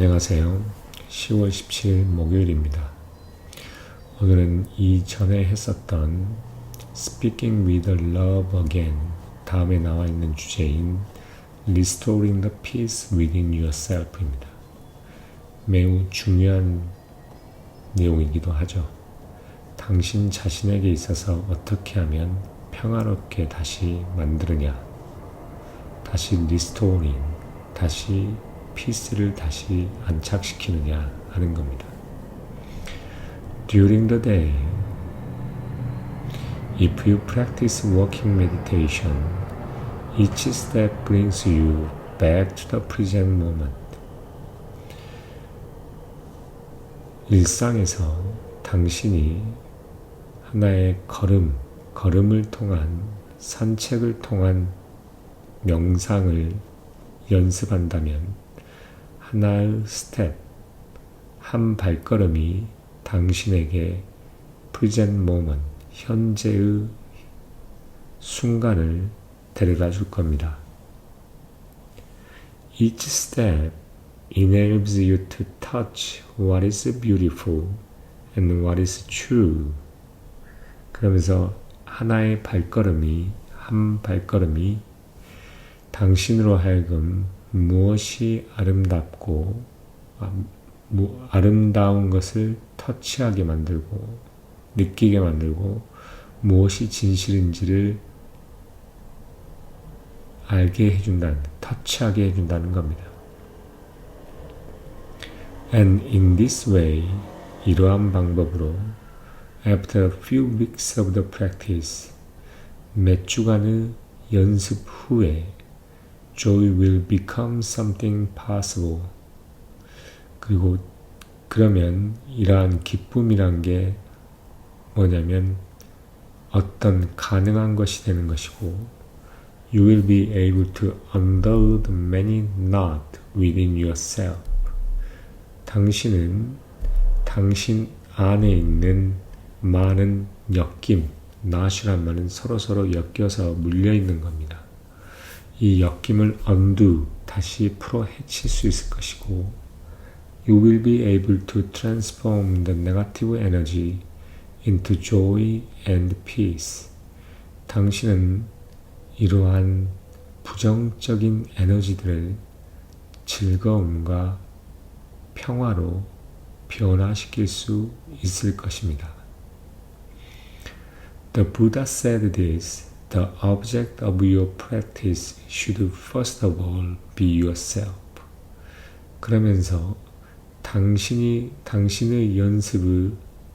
안녕하세요. 10월 17일 목요일입니다. 오늘은 이전에 했었던 Speaking with Love Again 다음에 나와 있는 주제인 Restoring the Peace Within Yourself입니다. 매우 중요한 내용이기도 하죠. 당신 자신에게 있어서 어떻게 하면 평화롭게 다시 만드느냐, 다시 Restoring, 다시 피스를 다시 안착시키느냐 하는 겁니다. During the day, if you practice walking meditation, each step brings you back to the present moment. 일상에서 당신이 하나의 걸음을 통한 산책을 통한 명상을 연습한다면 하나의 스텝, 한 발걸음이 당신에게 present moment, 현재의 순간을 데려다 줄 겁니다. Each step enables you to touch what is beautiful and what is true. 그러면서 하나의 발걸음이, 한 발걸음이 당신으로 하여금 무엇이 아름답고 아름다운 것을 터치하게 만들고 느끼게 만들고 무엇이 진실인지를 알게 해준다는, 터치하게 해준다는 겁니다. And in this way, 이러한 방법으로 after a few weeks of the practice, 몇 주간의 연습 후에 Joy will become something possible. 그리고 그러면 이러한 기쁨이란 게 뭐냐면 어떤 가능한 것이 되는 것이고 You will be able to undo the many knots within yourself. 당신은 당신 안에 있는 많은 엮임, knot이란 말은 서로서로 엮여서 물려있는 겁니다. 이 엮임을 undo, 다시 풀어 헤칠 수 있을 것이고 You will be able to transform the negative energy into joy and peace. 당신은 이러한 부정적인 에너지들을 즐거움과 평화로 변화시킬 수 있을 것입니다. The Buddha said this. The object of your practice should first of all be yourself. 그러면서 당신의 연습의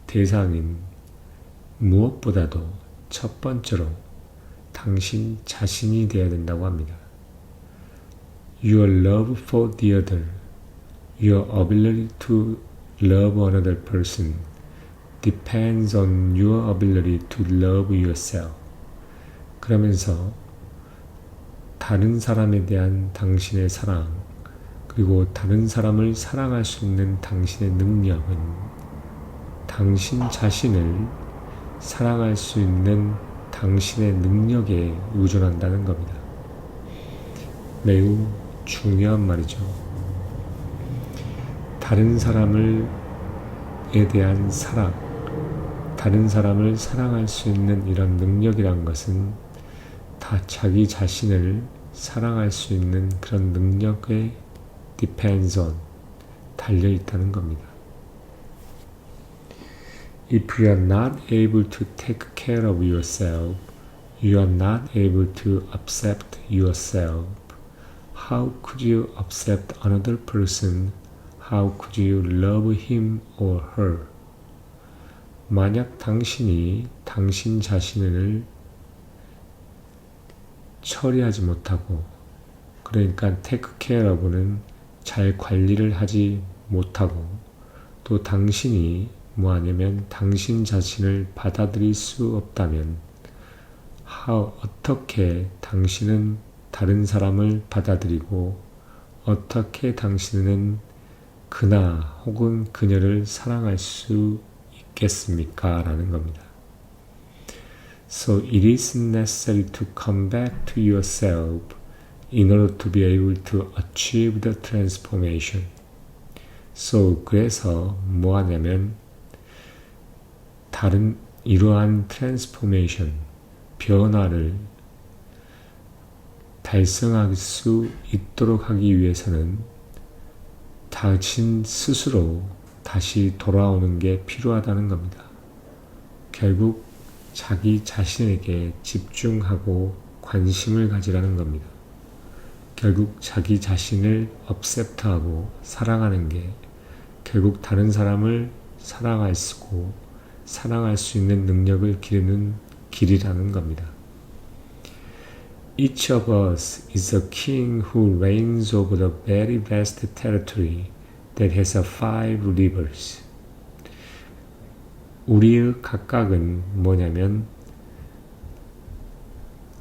대상인 무엇보다도 첫 번째로 당신 자신이 되어야 된다고 합니다. Your love for the other, your ability to love another person depends on your ability to love yourself. 그러면서 다른 사람에 대한 당신의 사랑, 그리고 다른 사람을 사랑할 수 있는 당신의 능력은 당신 자신을 사랑할 수 있는 당신의 능력에 의존한다는 겁니다. 매우 중요한 말이죠. 다른 사람에 대한 사랑, 다른 사람을 사랑할 수 있는 이런 능력이란 것은 다 자기 자신을 사랑할 수 있는 그런 능력에 depends on, 달려있다는 겁니다. If you are not able to take care of yourself, you are not able to accept yourself. How could you accept another person? How could you love him or her? 만약 당신이 당신 자신을 처리하지 못하고, 그러니까 take care of는 잘 관리를 하지 못하고, 또 당신이 뭐하냐면 당신 자신을 받아들일 수 없다면 어떻게 당신은 다른 사람을 받아들이고 어떻게 당신은 그나 혹은 그녀를 사랑할 수 있겠습니까? 라는 겁니다. So it is necessary to come back to yourself in order to be able to achieve the transformation. 그래서 뭐 하냐면 다른 이러한 트랜스포메이션, 변화를 달성할 수 있도록 하기 위해서는 자신 스스로 다시 돌아오는 게 필요하다는 겁니다. 결국 자기 자신에게 집중하고 관심을 가지라는 겁니다. 결국 자기 자신을 accept하고 사랑하는 게 결국 다른 사람을 사랑할 수 있는 능력을 기르는 길이라는 겁니다. Each of us is a king who reigns over the very vast territory that has 5 rivers. 우리의 각각은 뭐냐면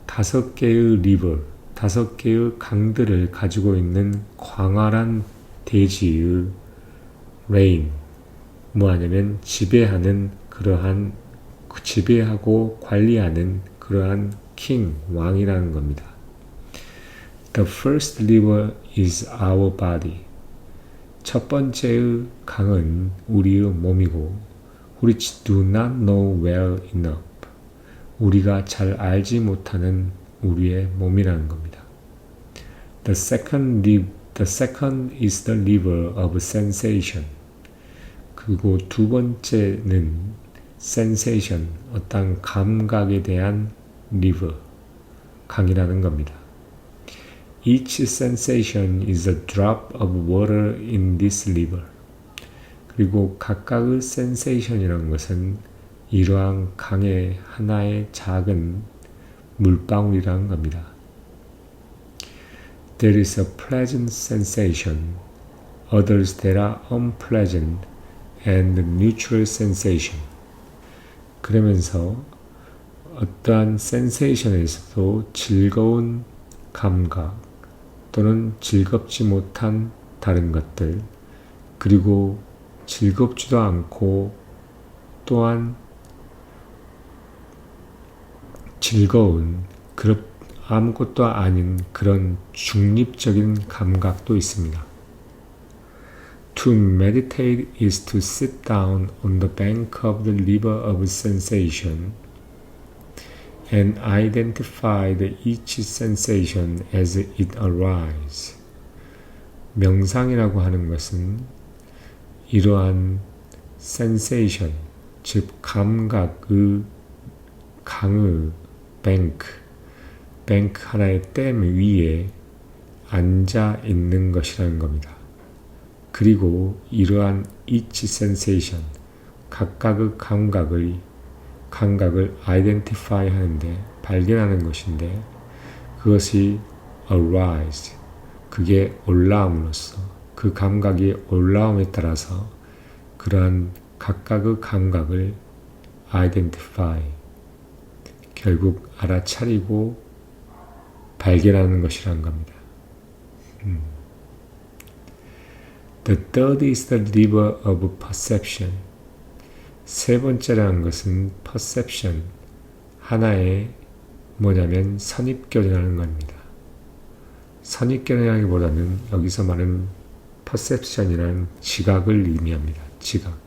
5개의 리버, 5개의 강들을 가지고 있는 광활한 대지의 reign, 뭐하냐면 지배하고 관리하는 그러한 king, 왕이라는 겁니다. The first river is our body. 첫 번째의 강은 우리의 몸이고 which do not know well enough. 우리가 잘 알지 못하는 우리의 몸이라는 겁니다. The second is the river of sensation. 그리고 두 번째는 sensation, 어떤 감각에 대한 river, 강이라는 겁니다. Each sensation is a drop of water in this river. 그리고 각각의 sensation이라는 것은 이러한 강의 하나의 작은 물방울이라는 겁니다. There is a pleasant sensation, others that are unpleasant, and neutral sensation. 그러면서 어떠한 sensation에서도 즐거운 감각 또는 즐겁지 못한 다른 것들, 그리고 즐겁지도 않고 또한 즐거운 아무것도 아닌 그런 중립적인 감각도 있습니다. To meditate is to sit down on the bank of the river of sensation and identify each sensation as it arises. 명상이라고 하는 것은 이러한 sensation, 즉 감각의 강의 뱅크 하나의 댐 위에 앉아 있는 것이라는 겁니다. 그리고 이러한 each sensation, 각각의 감각을 identify 하는데, 발견하는 것인데, 그것이 arise, 그게 올라옴으로써, 그 감각이 올라옴에 따라서 그러한 각각의 감각을 identify, 결국 알아차리고 발견하는 것이라는 겁니다. The third is the river of perception. 세 번째라는 것은 perception, 하나의 뭐냐면 선입견이라는 겁니다. 선입견이라기보다는 여기서 말하는 perception이라는 지각을 의미합니다. 지각.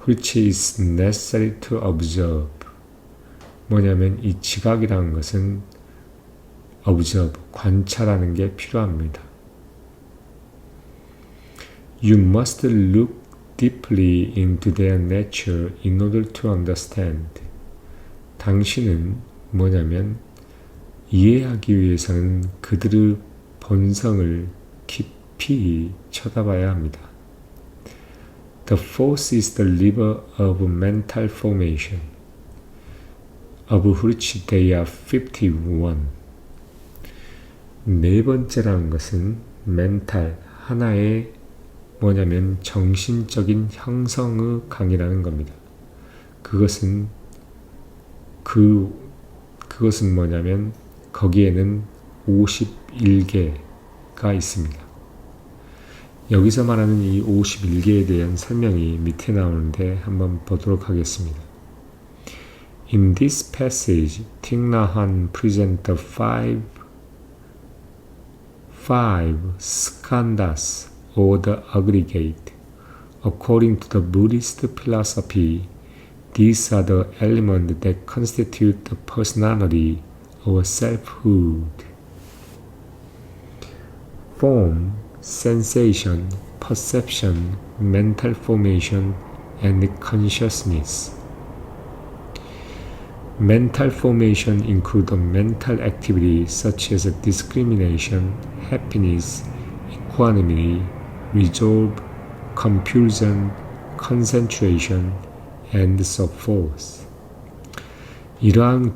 Which is necessary to observe. 뭐냐면 이 지각이라는 것은 observe, 관찰하는 게 필요합니다. You must look deeply into their nature in order to understand. 당신은 뭐냐면 이해하기 위해서는 그들의 본성을 깊이 쳐다봐야 합니다. The fourth is the river of mental formation, of which they are 51. 네 번째라는 것은 mental, 하나의 뭐냐면 정신적인 형성의 강이라는 겁니다. 그것은 뭐냐면 거기에는 51개가 있습니다. 여기서 말하는 이 51개에 대한 설명이 밑에 나오는데 한번 보도록 하겠습니다. In this passage, Thich Nhat Hanh presents the five skandhas or the aggregate. According to the Buddhist philosophy, these are the elements that constitute the personality or selfhood. Form, sensation, perception, mental formation, and consciousness. Mental formation include mental activities such as discrimination, happiness, equanimity, resolve, compulsion, concentration, and so forth. 이러한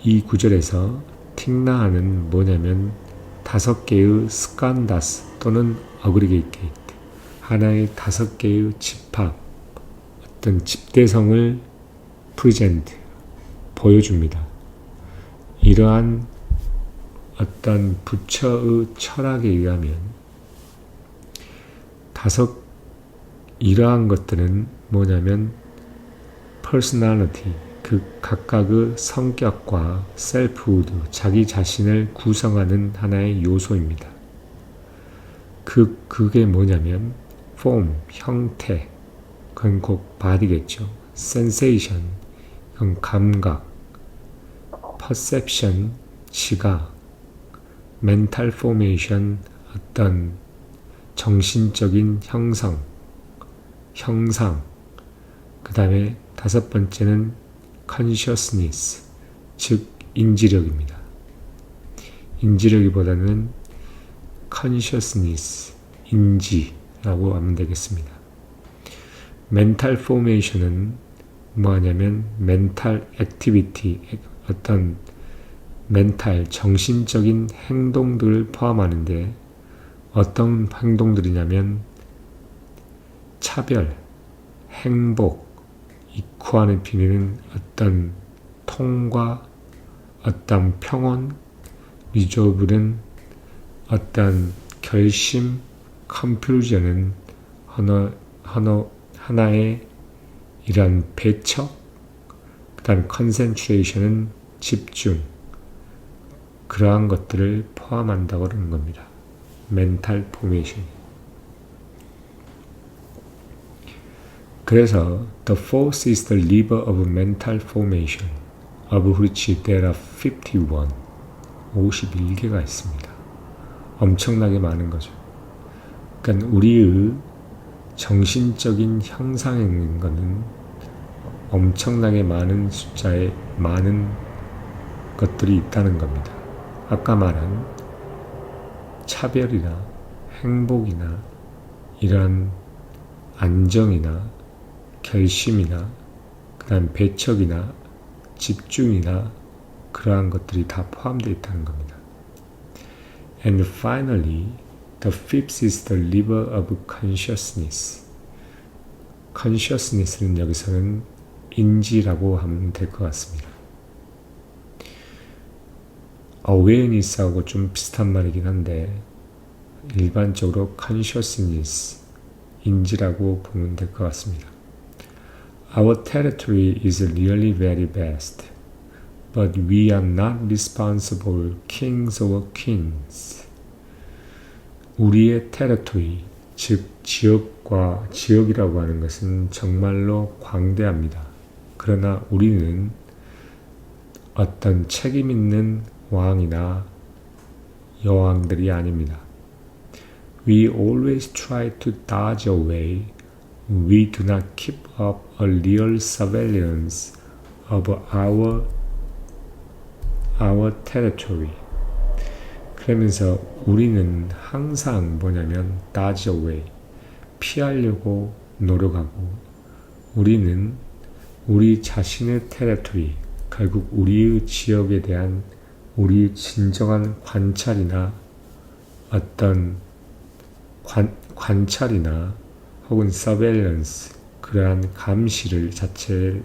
이 구절에서 틱나하는 뭐냐면 5개의 스칸다스 또는 어그리게이트, 하나의 5개의 집합, 어떤 집대성을 프레젠트, 보여줍니다. 이러한 어떤 부처의 철학에 의하면 이러한 것들은 뭐냐면 personality, 그 각각의 성격과 selfhood, 자기 자신을 구성하는 하나의 요소입니다. 그게 뭐냐면 form, 형태, 그건 곧 body겠죠. sensation, 그건 감각, perception, 시각, mental formation, 어떤 정신적인 형상, 그 다음에 5번째는 consciousness, 즉 인지력입니다. 인지력이보다는 consciousness, 인지라고 하면 되겠습니다. mental formation은 뭐하냐면 mental activity, 어떤 멘탈, 정신적인 행동들을 포함하는데 어떤 행동들이냐면 차별, 행복, 이쿠아니티는 어떤 통과, 어떤 평온, 리조브는 어떤 결심, 컴퓨전은 하나의 이런 배척, 그 다음 컨센트레이션은 집중, 그러한 것들을 포함한다고 하는 겁니다. 멘탈 포메이션. 그래서 the force is the lever of mental formation, of which there are 51. 51개가 있습니다. 엄청나게 많은 거죠. 그러니까 우리의 정신적인 형상에 있는 것은 엄청나게 많은 숫자의 많은 것들이 있다는 겁니다. 아까 말한 차별이나 행복이나 이런 안정이나 결심이나 그 다음 배척이나 집중이나 그러한 것들이 다 포함되어 있다는 겁니다. And finally, the fifth is the lever of consciousness. consciousness는 여기서는 인지라고 하면 될 것 같습니다. awareness하고 좀 비슷한 말이긴 한데 일반적으로 consciousness, 인지라고 보면 될 것 같습니다. Our territory is really very vast, but we are not responsible kings or queens. 우리의 territory, 즉 지역이라고 하는 것은 정말로 광대합니다. 그러나 우리는 어떤 책임 있는 왕이나 여왕들이 아닙니다. We always try to dodge away. We do not keep up a real surveillance of our territory. 그러면서 우리는 항상 뭐냐면 dodge away, 피하려고 노력하고 우리는 우리 자신의 territory, 결국 우리의 지역에 대한 우리 진정한 관찰이나 어떤 관찰이나 혹은 surveillance, 그러한 감시를 자체를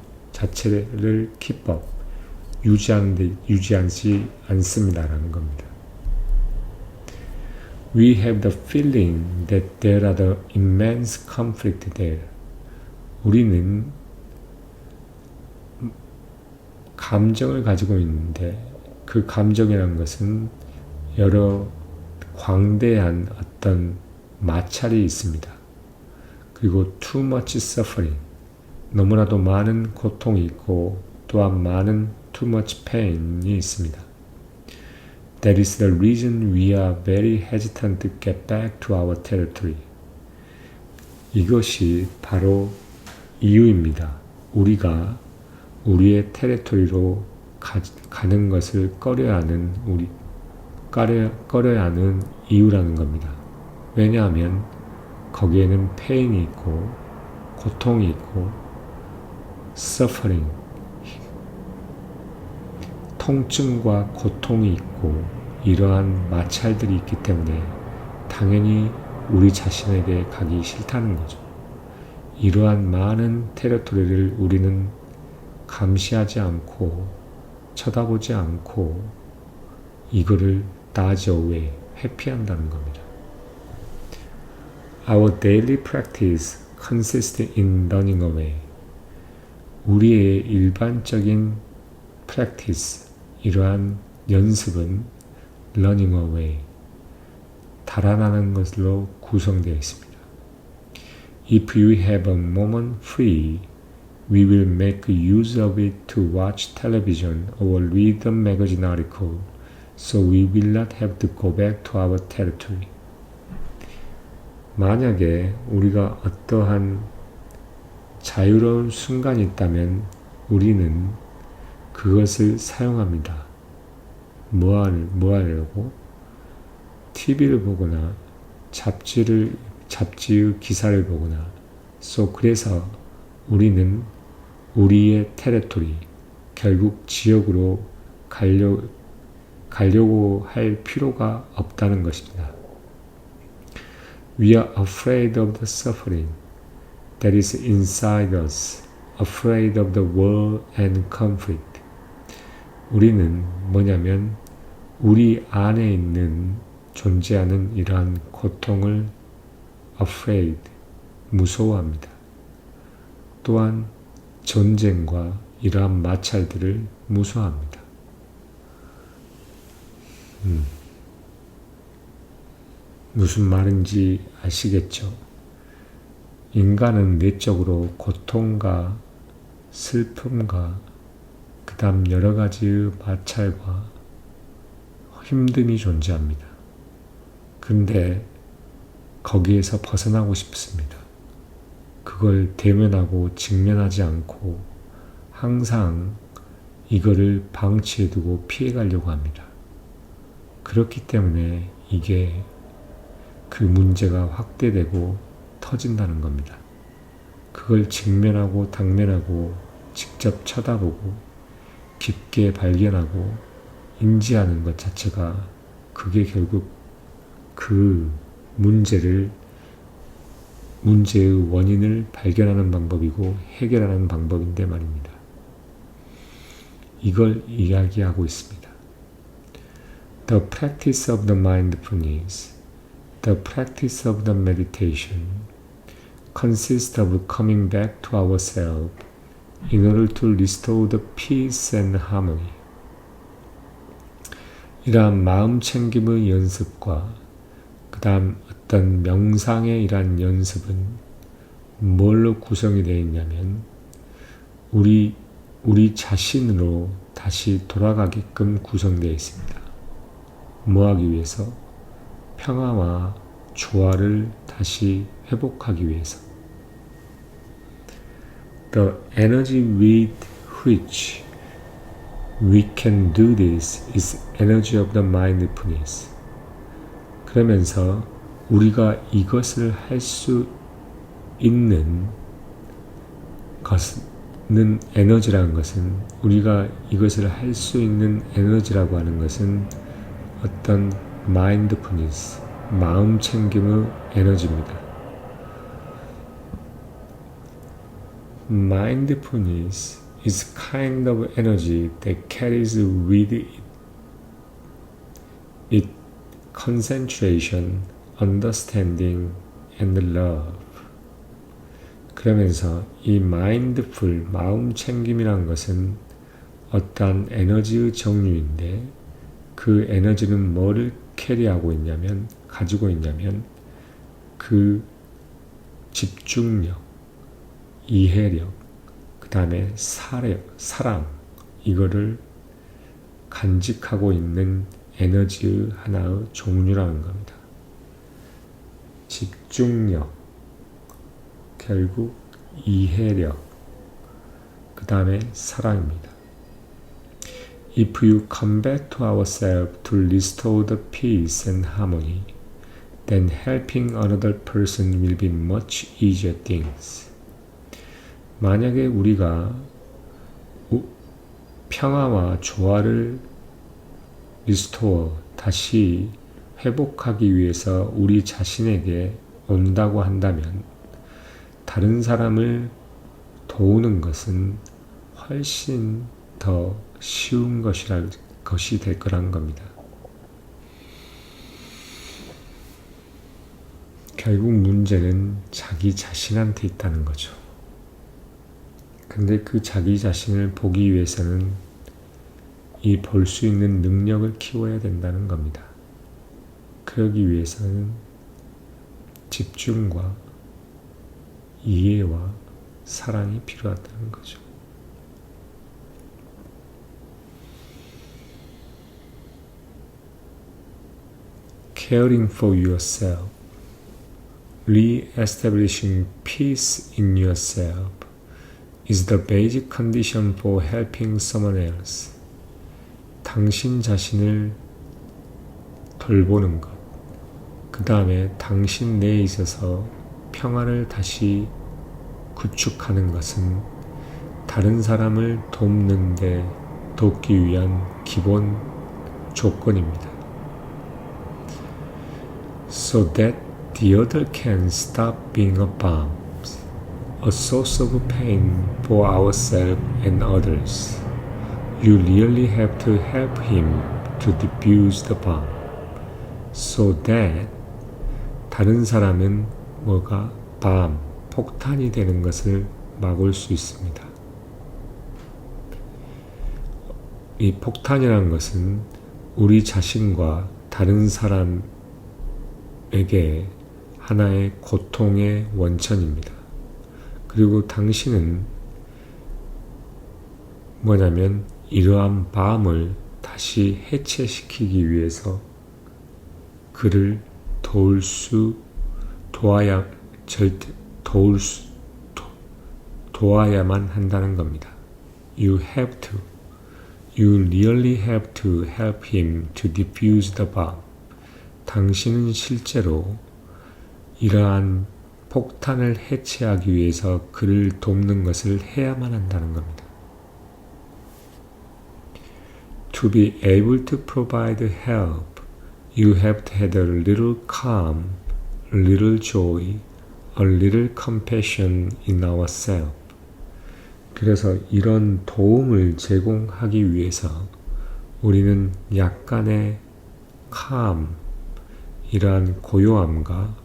keep up, 유지하지 않습니다라는 겁니다. We have the feeling that there are the immense conflict there. 우리는 감정을 가지고 있는데 그 감정이라는 것은 여러 광대한 어떤 마찰이 있습니다. 그리고 too much suffering, 너무나도 많은 고통이 있고 또한 많은 too much pain이 있습니다. That is the reason we are very hesitant to get back to our territory. 이것이 바로 이유입니다. 우리가 우리의 테리토리로 가는 것을 꺼려야 하는 이유라는 겁니다. 왜냐하면 거기에는 페인이 있고 고통이 있고 suffering, 통증과 고통이 있고 이러한 마찰들이 있기 때문에 당연히 우리 자신에게 가기 싫다는 거죠. 이러한 많은 테리토리를 우리는 감시하지 않고 쳐다보지 않고 이거를 dodge away, 회피한다는 겁니다. Our daily practice consists in running away. 우리의 일반적인 practice, 이러한 연습은 running away, 달아나는 것으로 구성되어 있습니다. If you have a moment free, we will make use of it to watch television or read a magazine article, so we will not have to go back to our territory. 만약에 우리가 어떠한 자유로운 순간이 있다면 우리는 그것을 사용합니다. 뭐 하려고? TV를 보거나 잡지의 기사를 보거나, 그래서 우리는 우리의 테리토리, 결국 지역으로 가려고 할 필요가 없다는 것입니다. We are afraid of the suffering that is inside us, afraid of the war and conflict. 우리는 뭐냐면 우리 안에 있는 존재하는 이러한 고통을 afraid, 무서워합니다. 또한 전쟁과 이러한 마찰들을 무서워합니다. 무슨 말인지 아시겠죠? 인간은 내적으로 고통과 슬픔과 그 다음 여러 가지의 마찰과 힘듦이 존재합니다. 근데 거기에서 벗어나고 싶습니다. 그걸 대면하고 직면하지 않고 항상 이거를 방치해두고 피해가려고 합니다. 그렇기 때문에 이게 그 문제가 확대되고 터진다는 겁니다. 그걸 직면하고 당면하고 직접 쳐다보고 깊게 발견하고 인지하는 것 자체가 그게 결국 그 문제의 원인을 발견하는 방법이고 해결하는 방법인데 말입니다. 이걸 이야기하고 있습니다. The practice of the mindfulness, the practice of the meditation consists of coming back to ourselves in order to restore the peace and harmony. 이러한 마음 챙김의 연습과 그 다음 어떤 명상의 이러한 연습은 뭘로 구성이 되어 있냐면 우리 자신으로 다시 돌아가게끔 구성되어 있습니다. 뭐 하기 위해서? 평화와 조화를 다시 회복하기 위해서. The energy with which we can do this is energy of the mindfulness. 그러면서 우리가 이것을 할 수 있는 것은 에너지라는 것은 우리가 이것을 할 수 있는 에너지라고 하는 것은 어떤 mindfulness, 마음 챙김의 에너지입니다. Mindfulness is kind of energy that carries with it concentration, understanding, and love. 그러면서 이 mindful, 마음 챙김이라는 것은 어떠한 에너지의 종류인데 그 에너지는 뭐를 캐리하고 있냐면, 가지고 있냐면 그 집중력, 이해력, 그 다음에 사랑, 이거를 간직하고 있는 에너지의 하나의 종류라는 겁니다. 집중력, 결국 이해력, 그 다음에 사랑입니다. If you come back to ourselves to restore the peace and harmony, then helping another person will be much easier things. 만약에 우리가 평화와 조화를 다시 회복하기 위해서 우리 자신에게 온다고 한다면 다른 사람을 도우는 것은 훨씬 더 쉬운 것이 될 거란 겁니다. 결국 문제는 자기 자신한테 있다는 거죠. 근데 그 자기 자신을 보기 위해서는 이 볼 수 있는 능력을 키워야 된다는 겁니다. 그러기 위해서는 집중과 이해와 사랑이 필요하다는 거죠. Caring for yourself, re-establishing peace in yourself is the basic condition for helping someone else. 당신 자신을 돌보는 것, 그 다음에 당신 내에 있어서 평화를 다시 구축하는 것은 다른 사람을 돕기 위한 기본 조건입니다. So that the other can stop being a bomb, a source of pain for ourselves and others. You really have to help him to defuse the bomb, so that 다른 사람은 폭탄이 되는 것을 막을 수 있습니다. 이 폭탄이라는 것은 우리 자신과 다른 사람에게 하나의 고통의 원천입니다. 그리고 당신은 이러한 밤을 다시 해체시키기 위해서 그를 도와야만 한다는 겁니다. You really have to help him to defuse the bomb. 당신은 실제로 이러한 폭탄을 해체하기 위해서 그를 돕는 것을 해야만 한다는 겁니다. To be able to provide help, you have to have a little calm, a little joy, a little compassion in ourselves. 그래서 이런 도움을 제공하기 위해서 우리는 약간의 calm, 이러한 고요함과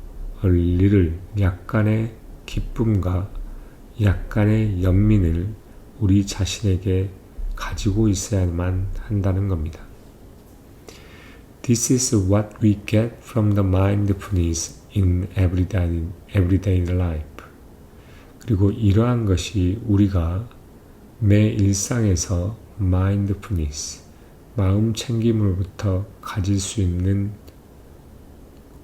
a little, 약간의 기쁨과 약간의 연민을 우리 자신에게 가지고 있어야만 한다는 겁니다. This is what we get from the mindfulness in everyday life. 그리고 이러한 것이 우리가 매 일상에서 mindfulness, 마음 챙김으로부터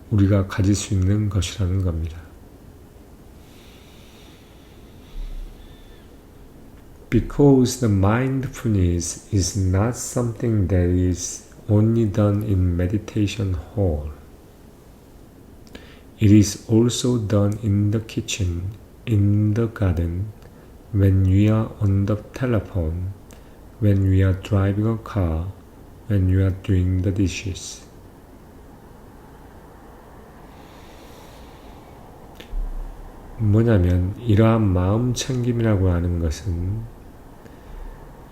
우리가 가질 수 있는 것이라는 겁니다. Because the mindfulness is not something that is only done in meditation hall. It is also done in the kitchen, in the garden, when we are on the telephone, when we are driving a car, when we are doing the dishes. 이러한 마음 챙김이라고 하는 것은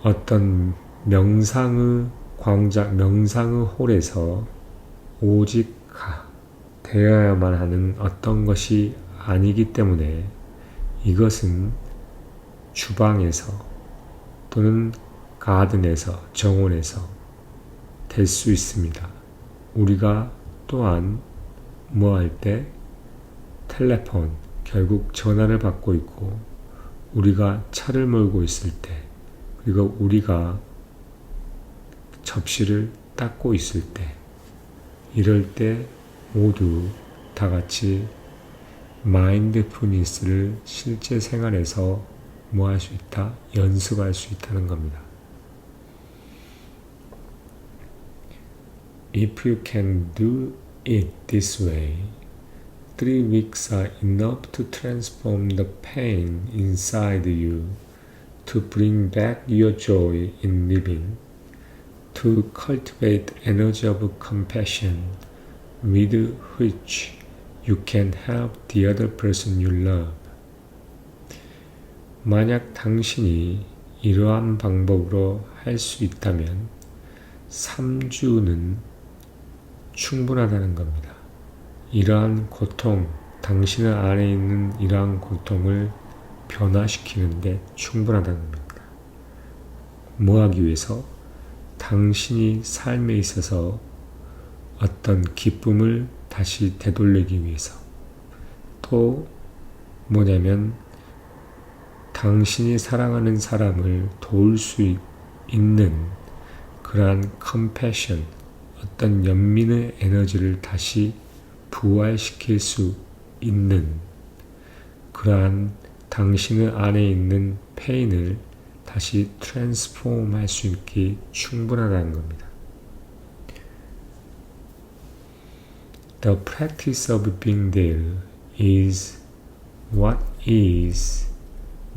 어떤 명상의 홀에서 오직 되어야만 하는 어떤 것이 아니기 때문에 이것은 주방에서 또는 가든에서, 정원에서 될 수 있습니다. 우리가 또한 뭐 할 때? 텔레폰, 결국 전화를 받고 있고, 우리가 차를 몰고 있을 때, 그리고 우리가 접시를 닦고 있을 때, 이럴 때 모두 다 같이 마인드풀니스를 실제 생활에서 뭐 할 수 있다? 연습할 수 있다는 겁니다. If you can do it this way, 3 weeks are enough to transform the pain inside you, to bring back your joy in living, to cultivate energy of compassion with which you can help the other person you love. 만약 당신이 이러한 방법으로 할 수 있다면 3주는 충분하다는 겁니다. 이러한 고통, 당신 안에 있는 이러한 고통을 변화시키는데 충분하다는 겁니다. 뭐 하기 위해서? 당신이 삶에 있어서 어떤 기쁨을 다시 되돌리기 위해서. 또 뭐냐면 당신이 사랑하는 사람을 도울 수 있는 그러한 컴패션, 어떤 연민의 에너지를 다시 부활시킬 수 있는 그러한 당신의 안에 있는 페인을 다시 트랜스폼 할 수 있기 충분하다는 겁니다. The practice of being there is what is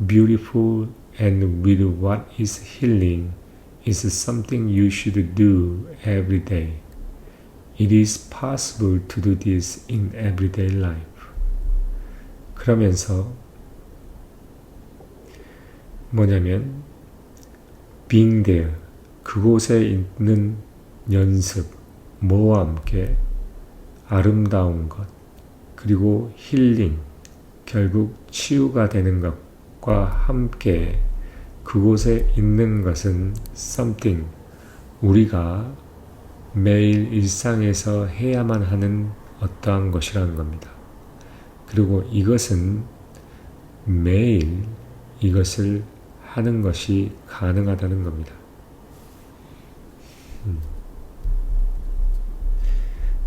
beautiful, and with what is healing is something you should do every day. It is possible to do this in everyday life. 그러면서 뭐냐면 being there, 그곳에 있는 연습, 뭐와 함께 아름다운 것, 그리고 힐링, 결국 치유가 되는 것과 함께 그곳에 있는 것은 something, 우리가 매일 일상에서 해야만 하는 어떠한 것이라는 겁니다. 그리고 이것은 매일 이것을 하는 것이 가능하다는 겁니다.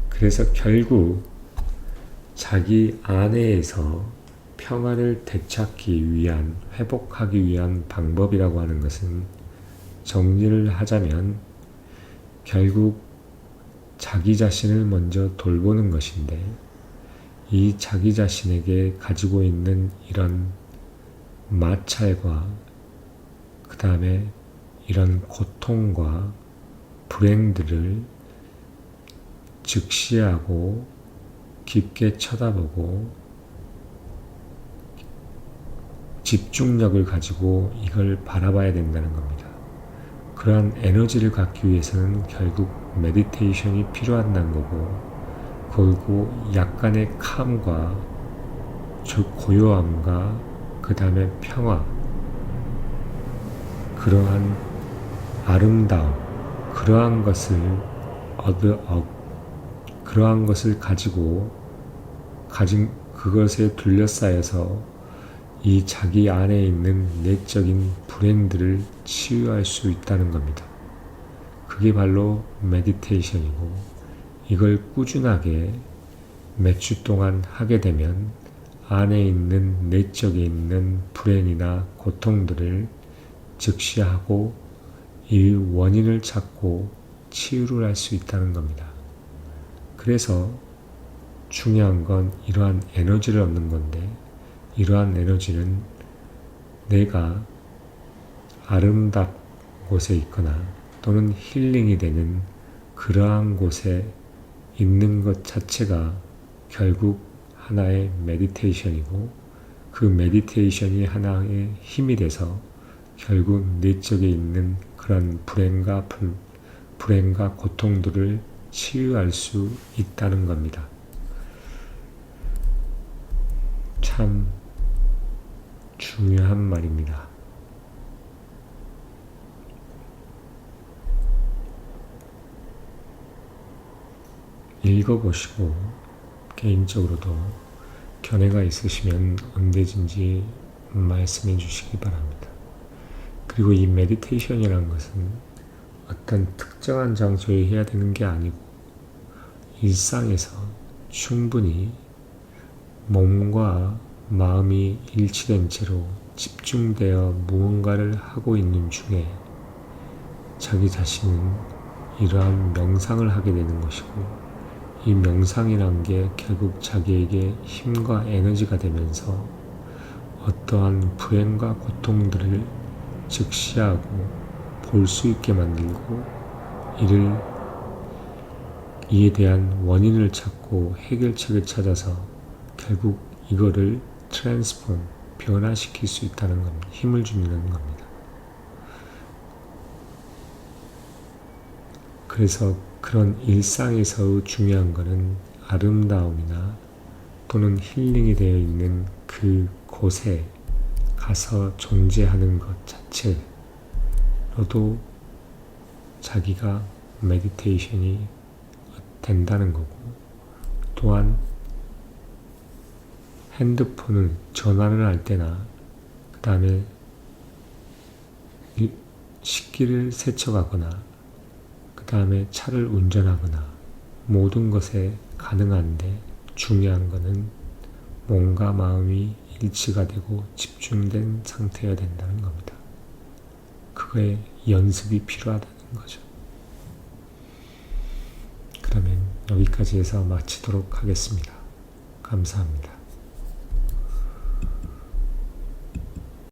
그래서 결국 자기 안에서 평안을 되찾기 위한, 회복하기 위한 방법이라고 하는 것은 정리를 하자면 결국 자기 자신을 먼저 돌보는 것인데, 이 자기 자신에게 가지고 있는 이런 마찰과 그 다음에 이런 고통과 불행들을 직시하고 깊게 쳐다보고 집중력을 가지고 이걸 바라봐야 된다는 겁니다. 그러한 에너지를 갖기 위해서는 결국 메디테이션이 필요하다는 거고, 그리고 약간의 캄과 고요함과 그 다음에 평화, 그러한 아름다움, 그러한 것을 그러한 것을 가진 그것에 둘러싸여서 이 자기 안에 있는 내적인 불행들을 치유할 수 있다는 겁니다. 그게 바로 메디테이션이고, 이걸 꾸준하게 몇 주 동안 하게 되면 안에 있는 내적에 있는 불행이나 고통들을 직시하고 이 원인을 찾고 치유를 할 수 있다는 겁니다. 그래서 중요한 건 이러한 에너지를 얻는 건데, 이러한 에너지는 내가 아름답 곳에 있거나 또는 힐링이 되는 그러한 곳에 있는 것 자체가 결국 하나의 메디테이션이고, 그 메디테이션이 하나의 힘이 돼서 결국 내적에 있는 그런 불행과 고통들을 치유할 수 있다는 겁니다. 참 중요한 말입니다. 읽어보시고 개인적으로도 견해가 있으시면 언제든지 말씀해 주시기 바랍니다. 그리고 이 메디테이션이라는 것은 어떤 특정한 장소에 해야 되는 게 아니고 일상에서 충분히 몸과 마음이 일치된 채로 집중되어 무언가를 하고 있는 중에 자기 자신은 이러한 명상을 하게 되는 것이고, 이 명상이란 게 결국 자기에게 힘과 에너지가 되면서 어떠한 불행과 고통들을 직시하고 볼 수 있게 만들고, 이에 대한 원인을 찾고 해결책을 찾아서 결국 이거를 변화시킬 수 있다는 겁니다. 힘을 주는 겁니다. 그래서 그런 일상에서의 중요한 것은 아름다움이나 또는 힐링이 되어 있는 그 곳에 가서 존재하는 것 자체로도 자기가 메디테이션이 된다는 거고, 또한 핸드폰을 전화를 할 때나 그 다음에 식기를 세척하거나 그 다음에 차를 운전하거나 모든 것에 가능한데, 중요한 것은 몸과 마음이 일치가 되고 집중된 상태여야 된다는 겁니다. 그거에 연습이 필요하다는 거죠. 그러면 여기까지 해서 마치도록 하겠습니다. 감사합니다.